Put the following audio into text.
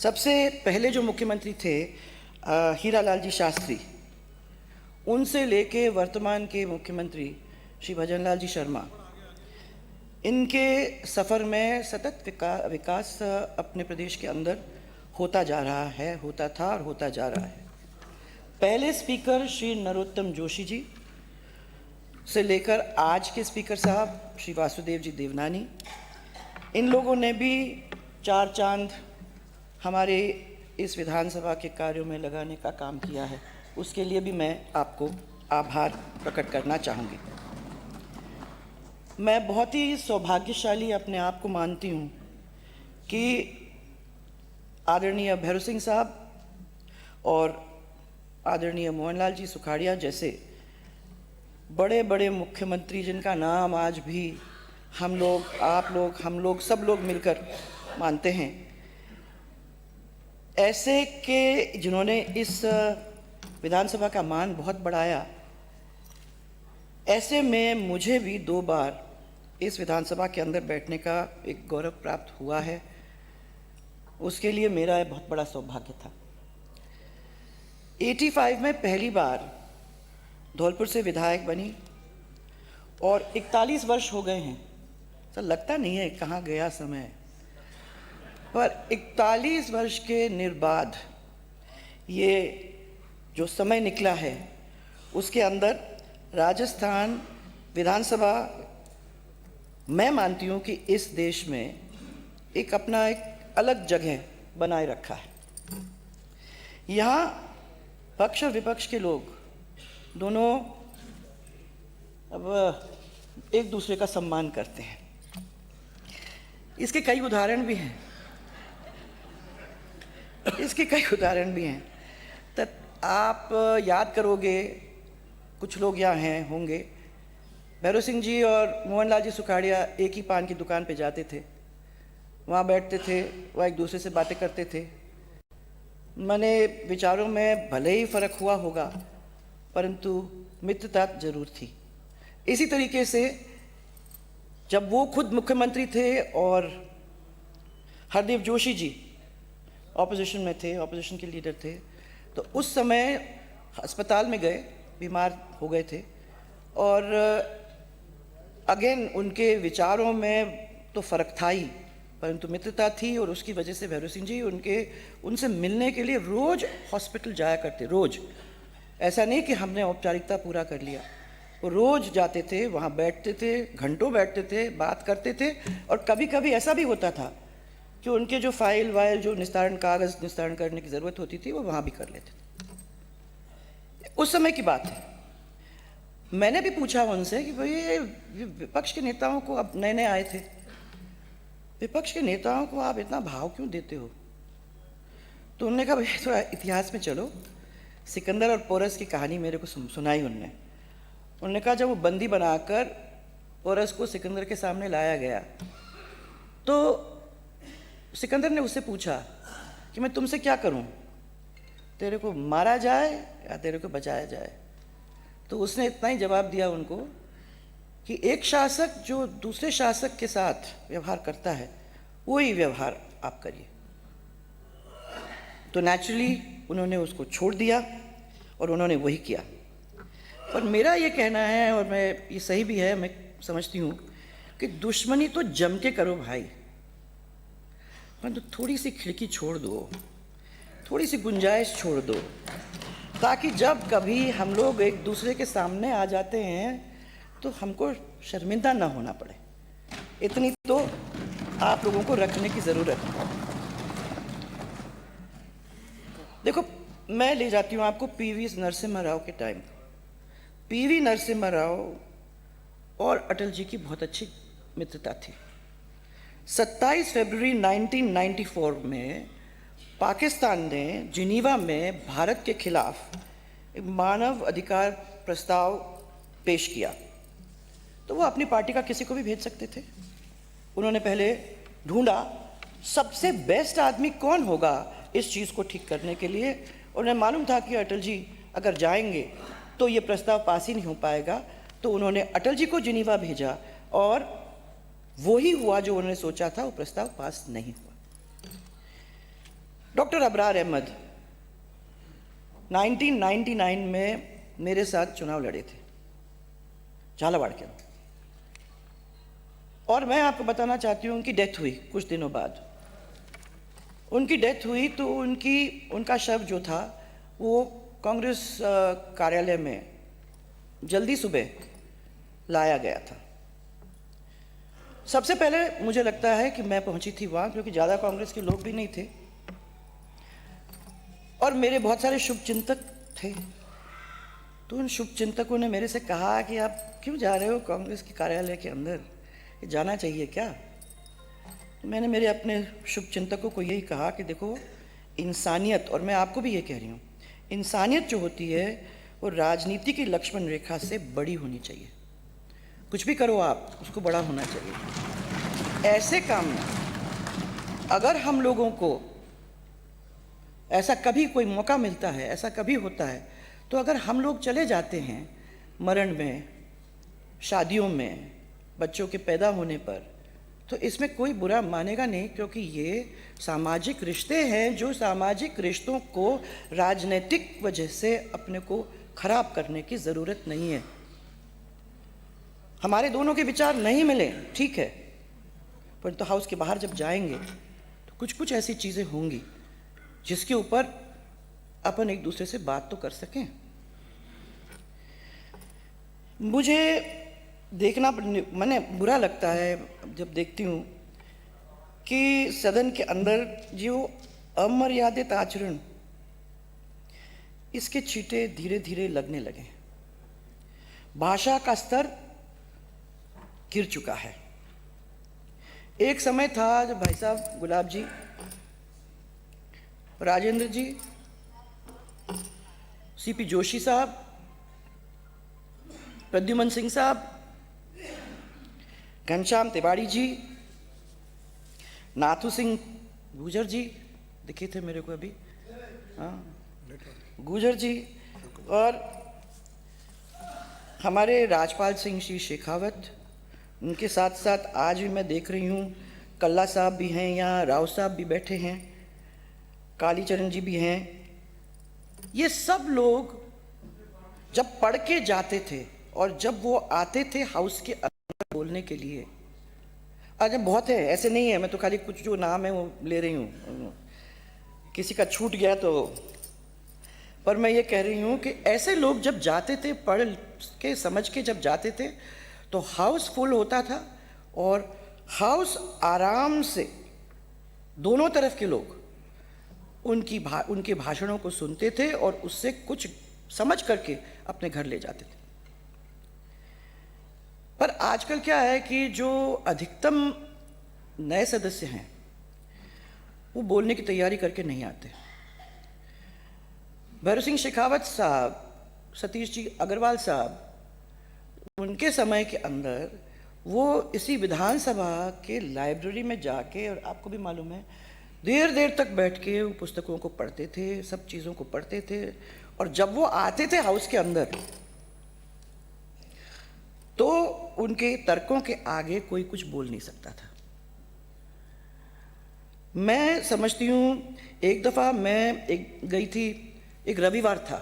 सबसे पहले जो मुख्यमंत्री थे हीरालाल जी शास्त्री, उनसे लेके वर्तमान के मुख्यमंत्री श्री भजनलाल जी शर्मा, इनके सफ़र में सतत विकास अपने प्रदेश के अंदर होता जा रहा है, होता था और होता जा रहा है। पहले स्पीकर श्री नरोत्तम जोशी जी से लेकर आज के स्पीकर साहब श्री वासुदेव जी देवनानी, इन लोगों ने भी चार चांद हमारे इस विधानसभा के कार्यों में लगाने का काम किया है। उसके लिए भी मैं आपको आभार प्रकट करना चाहूँगी। मैं बहुत ही सौभाग्यशाली अपने आप को मानती हूँ कि आदरणीय भैरव सिंह साहब और आदरणीय मोहनलाल जी सुखाड़िया जैसे बड़े बड़े मुख्यमंत्री, जिनका नाम आज भी हम लोग, आप लोग, हम लोग, सब लोग मिलकर मानते हैं, ऐसे के जिन्होंने इस विधानसभा का मान बहुत बढ़ाया, ऐसे में मुझे भी 2 बार इस विधानसभा के अंदर बैठने का एक गौरव प्राप्त हुआ है। उसके लिए मेरा बहुत बड़ा सौभाग्य था। 85 में पहली बार धौलपुर से विधायक बनी और 41 वर्ष हो गए हैं। तो लगता नहीं है कहाँ गया समय, पर 41 वर्ष के निर्बाध ये जो समय निकला है, उसके अंदर राजस्थान विधानसभा, मैं मानती हूँ कि इस देश में एक अपना एक अलग जगह बनाए रखा है। यहाँ पक्ष और विपक्ष के लोग दोनों अब एक दूसरे का सम्मान करते हैं। इसके कई उदाहरण भी हैं, तो आप याद करोगे, कुछ लोग यहाँ हैं होंगे, भैरव सिंह जी और मोहनलाल जी सुखाड़िया एक ही पान की दुकान पे जाते थे, वहाँ बैठते थे, वहाँ एक दूसरे से बातें करते थे। माने विचारों में भले ही फ़र्क हुआ होगा, परंतु मित्रता जरूर थी। इसी तरीके से जब वो खुद मुख्यमंत्री थे और हरदीप जोशी जी ऑपोजिशन में थे, ऑपोजिशन के लीडर थे, तो उस समय अस्पताल में गए, बीमार हो गए थे, और अगेन उनके विचारों में तो फ़र्क था ही, परंतु मित्रता थी, और उसकी वजह से भैरव सिंह जी उनसे मिलने के लिए रोज़ हॉस्पिटल जाया करते। रोज़, ऐसा नहीं कि हमने औपचारिकता पूरा कर लिया, वो रोज़ जाते थे, वहाँ बैठते थे, घंटों बैठते थे, बात करते थे। और कभी कभी ऐसा भी होता था कि उनके जो फाइल वाइल, जो निस्तारण, कागज़ निस्तारण करने की ज़रूरत होती थी, वो वहाँ भी कर लेते थे। उस समय की बात है। मैंने भी पूछा उनसे कि भाई ये विपक्ष के नेताओं को, अब नए नए आए थे, विपक्ष के नेताओं को आप इतना भाव क्यों देते हो? तो उन्होंने कहा भाई थोड़ा इतिहास में चलो। सिकंदर और पोरस की कहानी मेरे को सुनाई उन्होंने कहा जब वो बंदी बनाकर पोरस को सिकंदर के सामने लाया गया, तो सिकंदर ने उससे पूछा कि मैं तुमसे क्या करूं, तेरे को मारा जाए या तेरे को बचाया जाए? तो उसने इतना ही जवाब दिया उनको कि एक शासक जो दूसरे शासक के साथ व्यवहार करता है, वही व्यवहार आप करिए। तो नेचुरली उन्होंने उसको छोड़ दिया और उन्होंने वही किया। पर मेरा ये कहना है, और मैं ये सही भी है, मैं समझती हूँ कि दुश्मनी तो जम के करो भाई, परंतु थोड़ी सी खिड़की छोड़ दो, थोड़ी सी गुंजाइश छोड़ दो, ताकि जब कभी हम लोग एक दूसरे के सामने आ जाते हैं तो हमको शर्मिंदा ना होना पड़े। इतनी तो आप लोगों को रखने की ज़रूरत है। देखो, मैं ले जाती हूँ आपको पीवी नरसिम्हा राव के टाइम। पीवी नरसिम्हा राव और अटल जी की बहुत अच्छी मित्रता थी। 27 फरवरी 1994 में पाकिस्तान ने जिनीवा में भारत के खिलाफ एक मानव अधिकार प्रस्ताव पेश किया, तो वो अपनी पार्टी का किसी को भी भेज सकते थे। उन्होंने पहले ढूंढा सबसे बेस्ट आदमी कौन होगा इस चीज़ को ठीक करने के लिए। उन्हें मालूम था कि अटल जी अगर जाएंगे तो ये प्रस्ताव पास ही नहीं हो पाएगा, तो उन्होंने अटल जी को जिनीवा भेजा और वो ही हुआ जो उन्होंने सोचा था, वो प्रस्ताव पास नहीं हुआ। डॉक्टर अबरार अहमद 1999 में मेरे साथ चुनाव लड़े थे झालावाड़ के, और मैं आपको बताना चाहती हूँ उनकी डेथ हुई कुछ दिनों बाद। उनकी डेथ हुई तो उनका शव जो था वो कांग्रेस कार्यालय में जल्दी सुबह लाया गया था। सबसे पहले मुझे लगता है कि मैं पहुंची थी वहाँ, क्योंकि ज़्यादा कांग्रेस के लोग भी नहीं थे और मेरे बहुत सारे शुभचिंतक थे। तो उन शुभचिंतकों ने मेरे से कहा कि आप क्यों जा रहे हो कांग्रेस के कार्यालय के अंदर, ये जाना चाहिए क्या? तो मैंने मेरे अपने शुभचिंतकों को यही कहा कि देखो, इंसानियत, और मैं आपको भी ये कह रही हूँ, इंसानियत जो होती है वो राजनीति की लक्ष्मण रेखा से बड़ी होनी चाहिए। कुछ भी करो आप, उसको बड़ा होना चाहिए। ऐसे काम में अगर हम लोगों को ऐसा कभी कोई मौका मिलता है, ऐसा कभी होता है, तो अगर हम लोग चले जाते हैं मरण में, शादियों में, बच्चों के पैदा होने पर, तो इसमें कोई बुरा मानेगा नहीं, क्योंकि ये सामाजिक रिश्ते हैं जो सामाजिक रिश्तों को राजनीतिक वजह से अपने को खराब करने की ज़रूरत नहीं है। हमारे दोनों के विचार नहीं मिले, ठीक है, परंतु हाउस के बाहर जब जाएंगे तो कुछ कुछ ऐसी चीज़ें होंगी जिसके ऊपर अपन एक दूसरे से बात तो कर सकें। मुझे देखना मैंने बुरा लगता है जब देखती हूँ कि सदन के अंदर जो अमर्यादित आचरण, इसके छींटे धीरे धीरे लगने लगे। भाषा का स्तर गिर चुका है। एक समय था जब भाई साहब गुलाब जी, राजेंद्र जी, सीपी जोशी साहब, प्रद्युमन सिंह साहब, घनश्याम तिवारी जी, नाथू सिंह गुजर जी दिखे थे मेरे को अभी, हाँ, गुजर जी, और हमारे राजपाल सिंह जी शेखावत, उनके साथ साथ आज भी मैं देख रही हूँ कल्ला साहब भी हैं यहाँ, राव साहब भी बैठे हैं, कालीचरण जी भी हैं। ये सब लोग जब पढ़ के जाते थे और जब वो आते थे हाउस के अंदर बोलने के लिए, आज बहुत है, ऐसे नहीं है, मैं तो खाली कुछ जो नाम है वो ले रही हूँ, किसी का छूट गया तो, पर मैं ये कह रही हूँ कि ऐसे लोग जब जाते थे, पढ़ के समझ के जब जाते थे, तो हाउस फुल होता था और हाउस आराम से दोनों तरफ के लोग उनके भाषणों को सुनते थे और उससे कुछ समझ करके अपने घर ले जाते थे। पर आजकल क्या है कि जो अधिकतम नए सदस्य हैं वो बोलने की तैयारी करके नहीं आते। भैरव सिंह शेखावत साहब, सतीश जी अग्रवाल साहब, उनके समय के अंदर वो इसी विधानसभा के लाइब्रेरी में जाके, और आपको भी मालूम है, देर देर तक बैठ के वो पुस्तकों को पढ़ते थे, सब चीज़ों को पढ़ते थे, और जब वो आते थे हाउस के अंदर तो उनके तर्कों के आगे कोई कुछ बोल नहीं सकता था। मैं समझती हूँ, एक दफ़ा मैं गई थी, एक रविवार था,